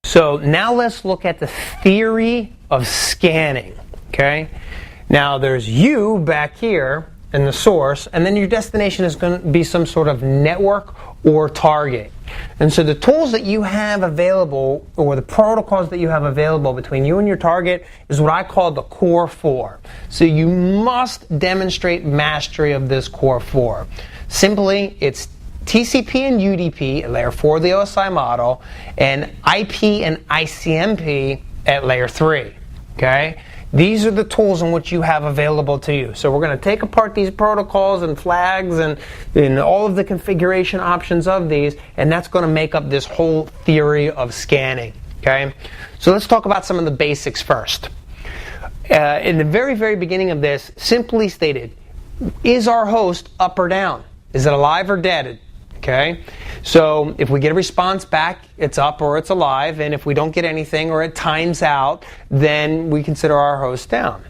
So now let's look at the theory of scanning, okay? Now there's you back here in the source, and then your destination is going to be some sort of network or target. And so the tools that you have available, or the protocols that you have available between you and your target, is what I call the core four. So you must demonstrate mastery of this core four. Simply, it's TCP and UDP at layer 4 of the OSI model, and IP and ICMP at layer 3. Okay? These are the tools in which you have available to you. So we're going to take apart these protocols and flags and all of the configuration options of these, and that's going to make up this whole theory of scanning. Okay? So let's talk about some of the basics first. In the very, very beginning of this, simply stated, is our host up or down? Is it alive or dead? Okay, so if we get a response back, it's up or it's alive, and if we don't get anything or it times out, then we consider our host down.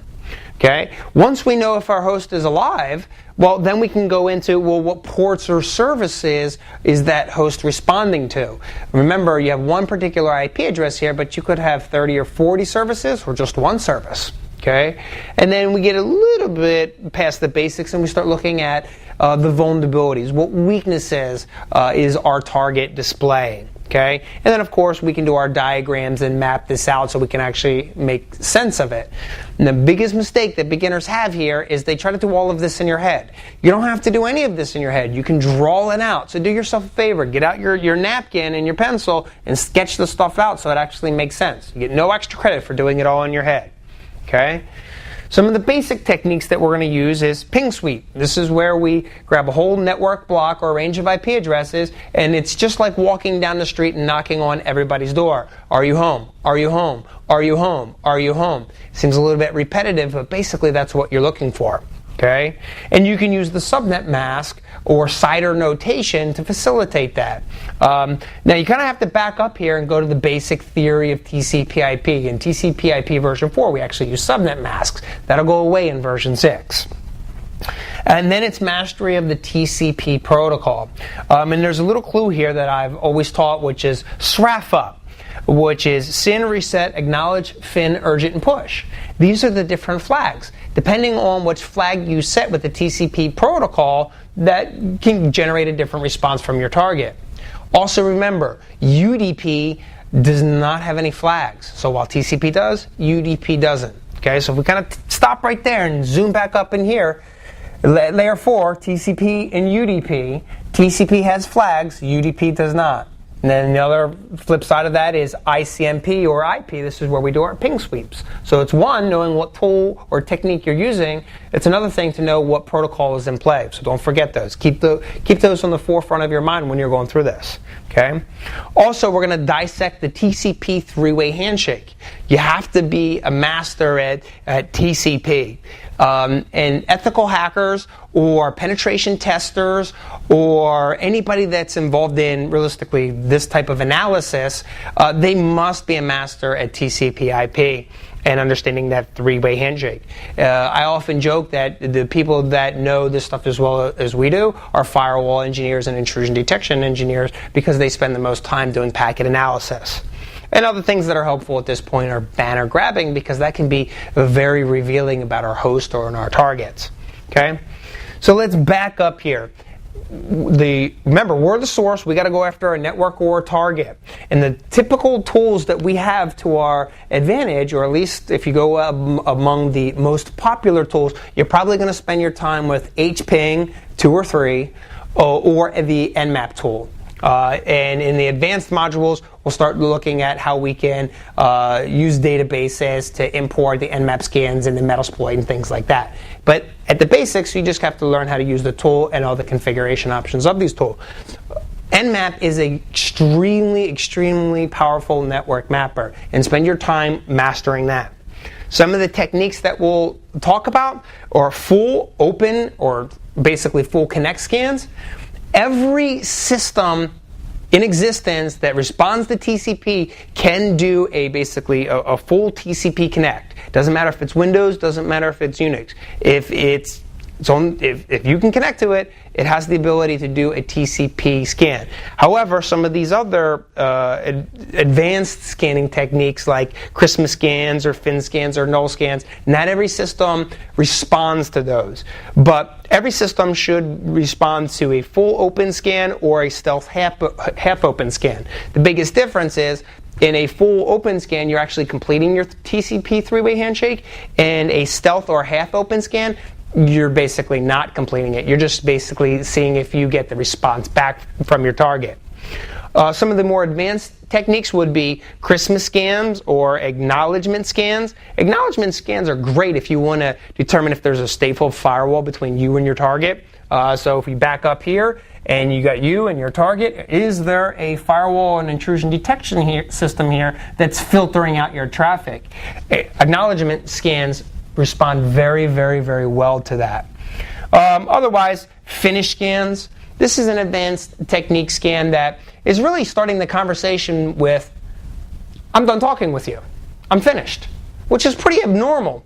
Okay, once we know if our host is alive, well, then we can go into, well, what ports or services is that host responding to? Remember, you have one particular IP address here, but you could have 30 or 40 services or just one service. Okay, and then we get a little bit past the basics and we start looking at the vulnerabilities. What weaknesses is our target displaying? Okay, and then of course we can do our diagrams and map this out so we can actually make sense of it. And the biggest mistake that beginners have here is they try to do all of this in your head. You don't have to do any of this in your head. You can draw it out. So do yourself a favor. Get out your napkin and your pencil and sketch the stuff out so it actually makes sense. You get no extra credit for doing it all in your head. Okay? Some of the basic techniques that we're going to use is ping sweep. This is where we grab a whole network block or a range of IP addresses, and it's just like walking down the street and knocking on everybody's door. Are you home? Are you home? Are you home? Are you home? Seems a little bit repetitive, but basically that's what you're looking for. Okay? And you can use the subnet mask or CIDR notation to facilitate that. Now you kind of have to back up here and go to the basic theory of TCP/IP. In TCP/IP version 4, we actually use subnet masks. That'll go away in version 6. And then it's mastery of the TCP protocol. And there's a little clue here that I've always taught, which is SRAF up, which is SYN, reset, acknowledge, FIN, urgent, and push. These are the different flags. Depending on which flag you set with the TCP protocol, that can generate a different response from your target. Also remember, UDP does not have any flags. So while TCP does, UDP doesn't. Okay, so if we kind of stop right there and zoom back up in here, layer 4, TCP and UDP, TCP has flags, UDP does not. And then the other flip side of that is ICMP or IP. This is where we do our ping sweeps. So it's one, knowing what tool or technique you're using. It's another thing to know what protocol is in play. So don't forget those. Keep those on the forefront of your mind when you're going through this. Okay. Also, we're going to dissect the TCP three-way handshake. You have to be a master at TCP. And ethical hackers or penetration testers or anybody that's involved in, realistically, this type of analysis, they must be a master at TCP/IP and understanding that three-way handshake. I often joke that the people that know this stuff as well as we do are firewall engineers and intrusion detection engineers because they spend the most time doing packet analysis. And other things that are helpful at this point are banner grabbing, because that can be very revealing about our host or our targets. Okay, so let's back up here. Remember, we're the source. We got to go after a network or a target. And the typical tools that we have to our advantage, or at least if you go among the most popular tools, you're probably going to spend your time with HPing 2 or 3 or the Nmap tool. And in the advanced modules, we'll start looking at how we can use databases to import the Nmap scans and the Metasploit and things like that. But at the basics, you just have to learn how to use the tool and all the configuration options of these tools. Nmap is an extremely, extremely powerful network mapper, and spend your time mastering that. Some of the techniques that we'll talk about are full open or basically full connect scans. Every system in existence that responds to TCP can do basically a full TCP connect. Doesn't matter if it's Windows, doesn't matter if it's Unix. If it's if you can connect to it, it has the ability to do a TCP scan. However, some of these other advanced scanning techniques like Christmas scans or fin scans or null scans, not every system responds to those. But every system should respond to a full open scan or a stealth half open scan. The biggest difference is in a full open scan, you're actually completing your TCP three-way handshake. And a stealth or half open scan, you're basically not completing it. You're just basically seeing if you get the response back from your target. Some of the more advanced techniques would be Christmas scans or acknowledgement scans. Acknowledgement scans are great if you want to determine if there's a stateful firewall between you and your target. So if we back up here and you got you and your target, is there a firewall and intrusion detection system here that's filtering out your traffic? Acknowledgement scans respond very, very, very well to that. Otherwise, finish scans. This is an advanced technique scan that is really starting the conversation with, I'm done talking with you. I'm finished, which is pretty abnormal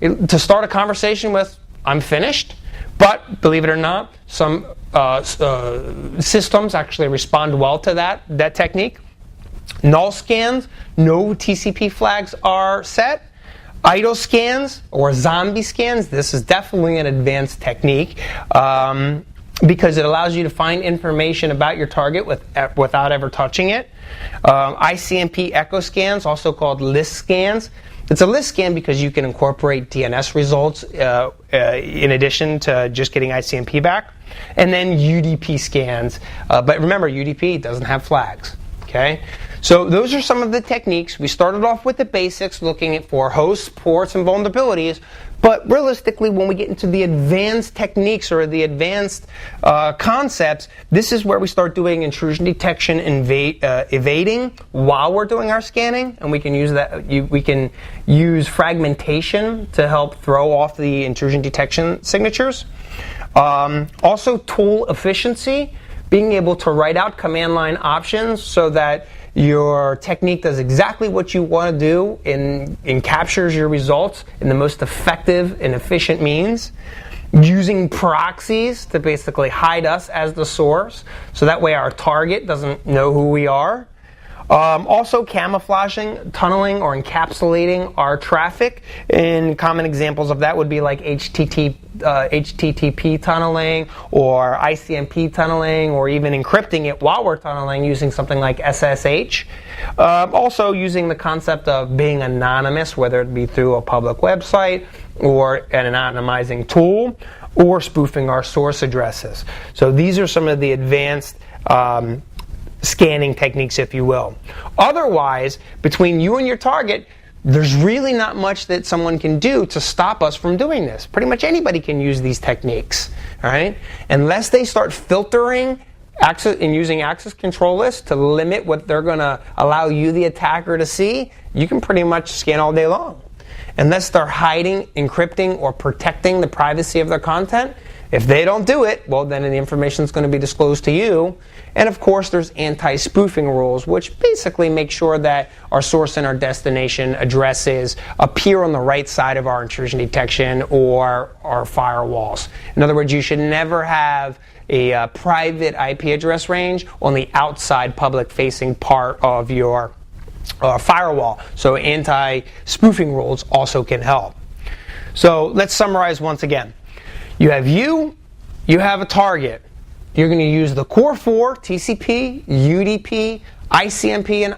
to start a conversation with, I'm finished. But believe it or not, some systems actually respond well to that technique. Null scans, no TCP flags are set. Idle scans or zombie scans, this is definitely an advanced technique because it allows you to find information about your target without ever touching it. ICMP echo scans, also called list scans. It's a list scan because you can incorporate DNS results in addition to just getting ICMP back. And then UDP scans. But remember, UDP doesn't have flags. Okay? So those are some of the techniques. We started off with the basics, looking at for hosts, ports, and vulnerabilities. But realistically, when we get into the advanced techniques or the advanced concepts, this is where we start doing intrusion detection and evading while we're doing our scanning, and we can use that. We can use fragmentation to help throw off the intrusion detection signatures. Also, tool efficiency, being able to write out command line options so that your technique does exactly what you want to do and captures your results in the most effective and efficient means. Using proxies to basically hide us as the source, so that way our target doesn't know who we are. Also camouflaging, tunneling, or encapsulating our traffic. And common examples of that would be like HTTP tunneling or ICMP tunneling, or even encrypting it while we're tunneling using something like SSH. Also using the concept of being anonymous, whether it be through a public website or an anonymizing tool, or spoofing our source addresses. So these are some of the advanced scanning techniques, if you will. Otherwise, between you and your target, there's really not much that someone can do to stop us from doing this. Pretty much anybody can use these techniques, all right? Unless they start filtering access and using access control lists to limit what they're going to allow you, the attacker, to see, you can pretty much scan all day long. Unless they're hiding, encrypting, or protecting the privacy of their content, if they don't do it, well, then the information is going to be disclosed to you. And of course, there's anti-spoofing rules, which basically make sure that our source and our destination addresses appear on the right side of our intrusion detection or our firewalls. In other words, you should never have a private IP address range on the outside public-facing part of your firewall. So anti-spoofing rules also can help. So let's summarize once again. You have a target. You're going to use the core 4, TCP, UDP, ICMP, and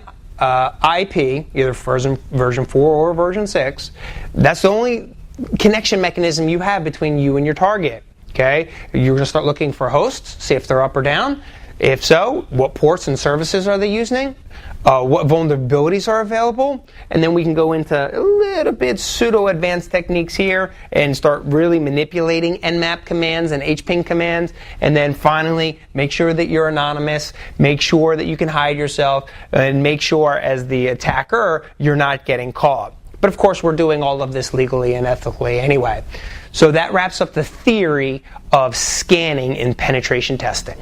IP, either version 4 or version 6. That's the only connection mechanism you have between you and your target. Okay? You're going to start looking for hosts, see if they're up or down. If so, what ports and services are they using? What vulnerabilities are available? And then we can go into a little bit pseudo-advanced techniques here and start really manipulating Nmap commands and hping commands. And then finally, make sure that you're anonymous, make sure that you can hide yourself, and make sure as the attacker you're not getting caught. But of course, we're doing all of this legally and ethically anyway. So that wraps up the theory of scanning in penetration testing.